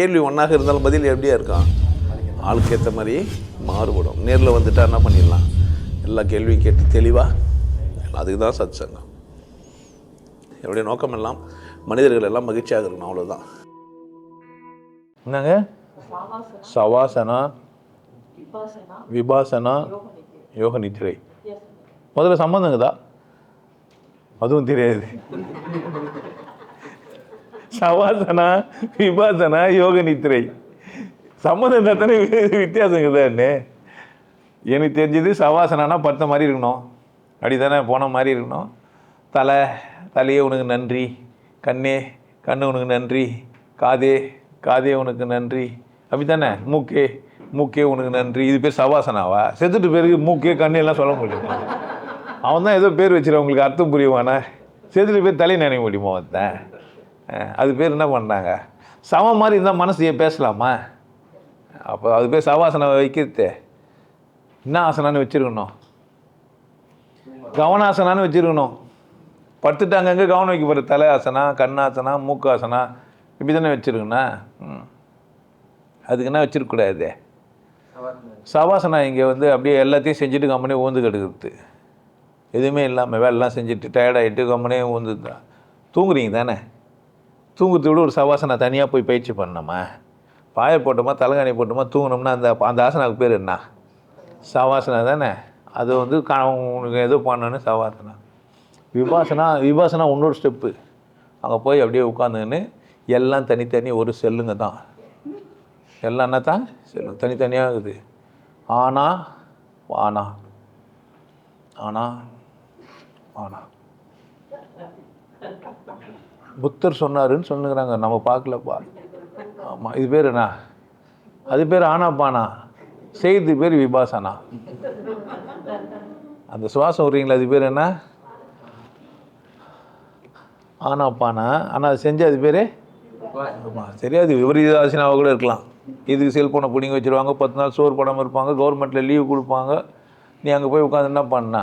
கேள்வி ஒன்றாக இருந்தாலும் பதில் எப்படியா இருக்கும், ஆளுக்கு ஏற்ற மாதிரி மாறுபடும். நேரில் வந்துட்டால் என்ன பண்ணிடலாம், எல்லா கேள்வியும் கேட்டு தெளிவாக. அதுக்கு தான் சத் சங்கம். என்னுடைய நோக்கம் எல்லாம் மனிதர்கள் எல்லாம் மகிழ்ச்சியாக இருக்கணும், அவ்வளோதான். என்னங்க? சவாசனா, விபாசனா, யோக நித்திரை. முதல்ல சம்பந்தங்கதா, அதுவும் தெரியாது. சவாசனா, விபாசனா, யோக நித்திரை சம்மந்தம் தானே வித்தியாசங்க தானே. எனக்கு தெரிஞ்சது சவாசனானா படுத்த மாதிரி இருக்கணும், அப்படி தானே போன மாதிரி இருக்கணும். தலையே உனக்கு நன்றி, கண்ணு உனக்கு நன்றி, காதே உனக்கு நன்றி, அப்படி தானே. மூக்கே உனக்கு நன்றி. இது பேர் சவாசனாவா? செத்துட்டு பேருக்கு மூக்கே கண்ணு எல்லாம் சொல்ல முடியும்? அவன் தான் ஏதோ பேர் வச்சுருவான், உங்களுக்கு அர்த்தம் புரியுவானே. செத்துட்டு பேர் தலை நினைக்க முடியுமா ஒருத்தன்? அது பேர் என்ன பண்ணாங்க? சமம் மாதிரி இருந்தால் மனசு பேசலாமா? அப்போ அது பேர் சவாசனை வைக்கிறது. என்ன ஆசனான்னு வச்சுருக்கணும், கவனாசனான்னு வச்சுருக்கணும். படுத்துட்டு அங்கங்கே கவனம் வைக்க போகிற தலை ஆசனா, கண்ணாசனா, மூக்காசனா, இப்படி தானே வச்சுருக்கண்ணா. அதுக்கு என்ன வச்சிருக்கக்கூடாது. சவாசனா இங்கே அப்படியே எல்லாத்தையும் செஞ்சுட்டு கம்மனே ஊந்து கெடுக்கிறது, எதுவுமே இல்லாமல் வேலைலாம் செஞ்சுட்டு டயர்டாகிட்டு கம்மனே ஊந்து தான் தூங்குறீங்க தானே. தூங்குறத விட ஒரு சவாசனா தனியாக போய் பயிற்சி பண்ணோமா, பாயை போட்டோமா, தலைகாணி போட்டோமா, தூங்கினோம்னா அந்த ஆசனாவுக்கு பேர் என்ன? சவாசனா தானே. அது உனக்கு எதோ பண்ணணுன்னு சவாசனா. விபாசனா இன்னொரு ஸ்டெப்பு. அங்கே போய் அப்படியே உட்காந்துன்னு எல்லாம் தனித்தனி ஒரு செல்லுங்க தான். எல்லாம் என்ன தான் செல்லு தனித்தனியாக இருக்குது. ஆனா ஆனா ஆனா ஆனா புத்தர் சொன்னாருன்னு சொல்லுங்கிறாங்க, நம்ம பார்க்கலப்பா. ஆமாம், இது பேர் என்ன? அது பேர் ஆனா பானா, செய்து பேர் விபாசனா. அந்த சுவாசம் விட்றீங்களா, அது பேர் என்ன? ஆனா பானா. ஆனால் அது செஞ்சு அது பேர் ஆமாம் தெரியாது. விபரீதாசனாவாக கூட இருக்கலாம். இதுக்கு செல்ஃபோனை பிடிங்க வச்சுருவாங்க, 10 நாள் சோறு போடாமல் இருப்பாங்க, கவர்மெண்ட்டில் லீவு கொடுப்பாங்க. நீ அங்கே போய் உட்காந்து என்ன பண்ணா?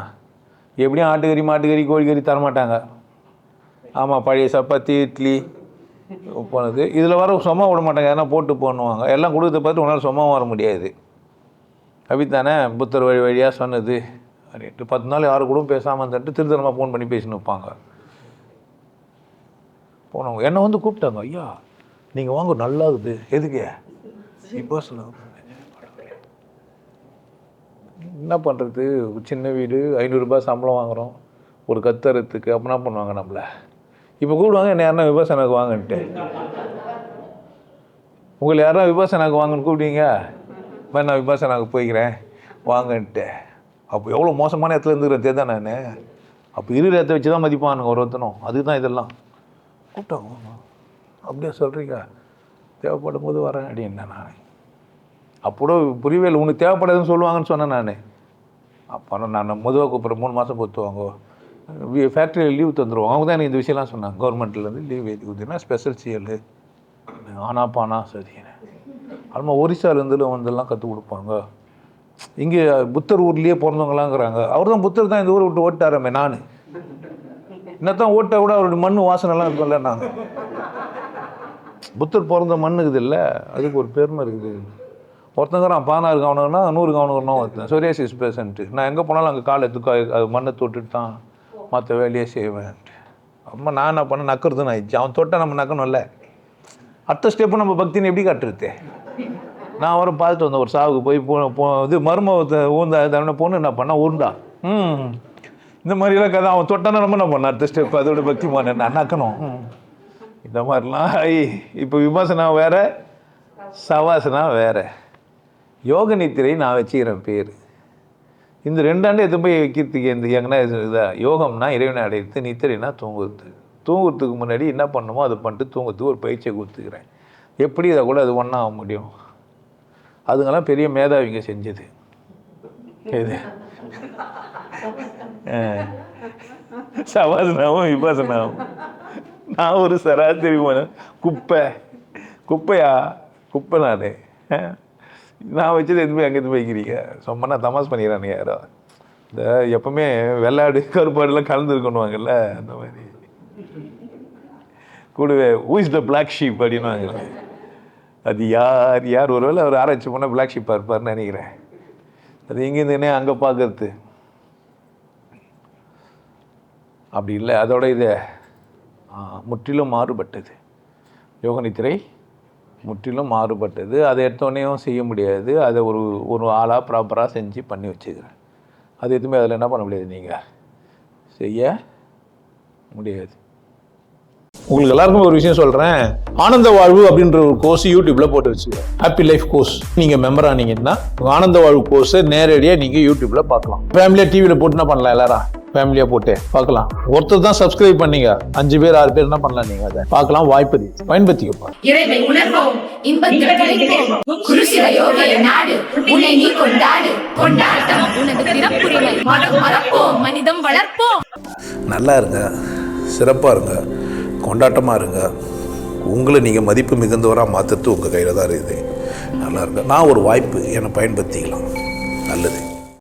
எப்படியும் ஆட்டுக்கறி, மாட்டுக்கறி, கோழிக்கறி தரமாட்டாங்க. ஆமாம், பழைய சப்பாத்தி, இட்லி போனது. இதில் வர சும்மா விட மாட்டாங்க, எதனா போட்டு பண்ணுவாங்க. எல்லாம் கொடுக்கறத பார்த்து உன்னால் சும்மா வர முடியாது. அப்படித்தானே புத்தர் வழியாக சொன்னது. அப்படின்ட்டு 10 நாள் யாரு கூட பேசாமல் இருந்துட்டு திருத்தனமாக ஃபோன் பண்ணி பேசின்னு வைப்பாங்க. போனவங்க என்னை கூப்பிட்டாங்க, ஐயா நீங்கள் வாங்க நல்லா இருக்குது. எதுக்கு? இப்போ சொல்ல என்ன பண்ணுறது, சின்ன வீடு, 500 ரூபாய் சம்பளம் வாங்குகிறோம், ஒரு கத்துறதுக்கு. அப்போ என்ன பண்ணுவாங்க நம்மளை? இப்போ கூப்பிடுவாங்க என்ன, யாருன்னா விபாசனாவுக்கு வாங்கன்ட்டு. உங்களை யாரா விபாசனாவுக்கு வாங்கன்னு கூப்பிட்டீங்க, நான் விபாசனாவுக்கு போய்க்கிறேன் வாங்கன்ட்டு. அப்போ எவ்வளோ மோசமான இடத்துல இருந்துக்கிறேன் தான் நான். அப்போ இருக்கிற இடத்த வச்சு தான் மதிப்பானுங்க ஒருத்தனும். அதுக்கு தான் இதெல்லாம் கூப்பிட்டாங்க. அப்படியே சொல்கிறீங்க, தேவைப்படும் போது வரேன் அப்படின்னா நான். அப்போ புரியவே இல்லை. உனக்கு தேவைப்படாதுன்னு சொல்லுவாங்கன்னு சொன்னேன் நான். அப்போ நான் மொதவாக கூப்பிட்றேன், 3 மாதம் பொறுத்துவாங்க, ஃபேக்ட்ரியில் லீவ் தந்துடுவாங்க. அவங்க தான் எனக்கு இந்த விஷயம்லாம் சொன்னாங்க. கவர்மெண்ட்லேருந்து லீவ் ஏற்றி கொடுத்தீங்கன்னா ஸ்பெஷல் சிஎல் ஆனா பானா சரி. அதுமாதிரி ஒரிசாலேருந்து வந்துலாம் கற்றுக் கொடுப்பாங்க. இங்கே புத்தர் ஊர்லேயே பிறந்தவங்களாங்கிறாங்க. அவர் தான் புத்தர் தான் இந்த ஊரை விட்டு ஓட்டாரமே. நான் என்னத்தான் ஓட்ட கூட அவருடைய மண் வாசனைலாம் இருக்கும்ல. நான் புத்தர் பிறந்த மண் இருக்குது இல்லை, அதுக்கு ஒரு பெருமை இருக்குது. ஒருத்தங்கிறான் 16 கவனம்னா 100 கவனம்னா ஒருத்தன் சொரியாசிஸ் பேஷண்ட்டு. நான் எங்கே போனாலும் அங்கே காலை எடுத்து அது மண்ணை தொட்டுட்டு தான் மற்ற வேலையே செய்வேன்ட்டு. அம்மா நான் என்ன பண்ண நக்கிறதுன்னு ஆயிடுச்சு. அவன் தொட்டால் நம்ம நக்கணும்ல. அடுத்த ஸ்டெப்பு நம்ம பக்தின்னு எப்படி கட்டுறது? நான் வர பார்த்துட்டு வந்தேன், ஒரு சாவுக்கு போய் இது மருமத்தை ஊந்தா பொண்ணு என்ன பண்ணா ஊர்ந்தா. இந்த மாதிரிலாம் கதை. அவன் தொட்டானா நம்ம என்ன பண்ண அடுத்த ஸ்டெப், அதோட பக்தி மான நான் நக்கணும். இந்த மாதிரிலாம் இப்போ விபாசனா வேறு, சவாசனா வேறு. யோக நித்திரை நான் வச்சுக்கிறேன் பேர். இந்த 2 ஆண்டு எது போய் வைக்கிறதுக்கு இந்த எங்கன்னா இதாக. யோகம்னா இறைவனை அடையிறது, நித்திரைனா தூங்குறது. தூங்குறதுக்கு முன்னாடி என்ன பண்ணணுமோ அதை பண்ணிட்டு தூங்குறதுக்கு ஒரு பயிற்சியை கொடுத்துக்கிறேன். எப்படி இதை கூட அது ஒன்றா ஆக முடியும்? அதுங்கெல்லாம் பெரிய மேதாவிங்க செஞ்சது. இது சவாசனாவும் விபாசனாவும். நான் ஒரு சராசரி குப்பை நான். நான் வச்சது எதுவுமே அங்கே எதுவும் வைக்கிறீங்க சும்மா நான் தமாஸ் பண்ணிக்கிறானு யாரோ. இந்த எப்பவுமே வெள்ளாடு கருப்பாடுலாம் கலந்துருக்கணுவாங்கல்ல, அந்த மாதிரி கூடவே who is the black sheep அப்படின்னுவாங்க. அது யார் ஒருவேளை அவர் ஆராய்ச்சி பண்ண பிளாக் ஷிப்பாக இருப்பார்னு நினைக்கிறேன். அது எங்கேருந்துன்னே அங்கே பார்க்கறது அப்படி இல்லை. அதோட இது முற்றிலும் மாறுபட்டது. யோகநித்திரை முற்றிலும் மாறுபட்டது. அதை எடுத்தோடனேயும் செய்ய முடியாது. அதை ஒரு ஆளாக ப்ராப்பராக செஞ்சு பண்ணி வச்சுக்கிறேன். அது எதுவுமே அதில் என்ன பண்ண முடியாது, நீங்கள் செய்ய முடியாது. உங்களுக்கு எல்லாருக்கும் ஒரு விஷயம் சொல்கிறேன். ஆனந்த வாழ்வு அப்படின்ற ஒரு கோர்ஸ் யூடியூப்பில் போட்டு வச்சுக்கிறேன். Happy life course. நீங்கள் மெம்பர் ஆனீங்கன்னா ஆனந்த வாழ்வு கோர்ஸை நேரடியாக நீங்கள் யூடியூப்பில் பார்க்கலாம். ஃபேமிலியாக டிவியில் போட்டு என்ன பண்ணலாம், எல்லாரும் ஃபேமிலியாக போட்டு பார்க்கலாம். ஒருத்தர் தான் சப்ஸ்கிரைப் பண்ணீங்க, 5 பேர் 6 பேர் என்ன பண்ணலாம், நீங்கள் அதை பார்க்கலாம். வாய்ப்பு பயன்படுத்திக்கப்பா. இறைவை உணர்வோம், இன்பத்தில் கிடைப்போம். குருசில யோகிய நாடு உன்னை நீ கொண்டாடு. கொண்டாட்டம் உனது பிறப்புரிமை. மதம் மறப்போம், மனிதம் வளர்ப்போம். நல்லா இருங்க, சிறப்பாக இருங்க, கொண்டாட்டமாக இருங்க. உங்களை நீங்கள் மதிப்பு மிகுந்தவராக மாற்றுறது உங்கள் கையில் தான் இருக்குது. நல்லா இருங்க. நான் ஒரு வாய்ப்பு என்னை பயன்படுத்திக்கலாம். நல்லது.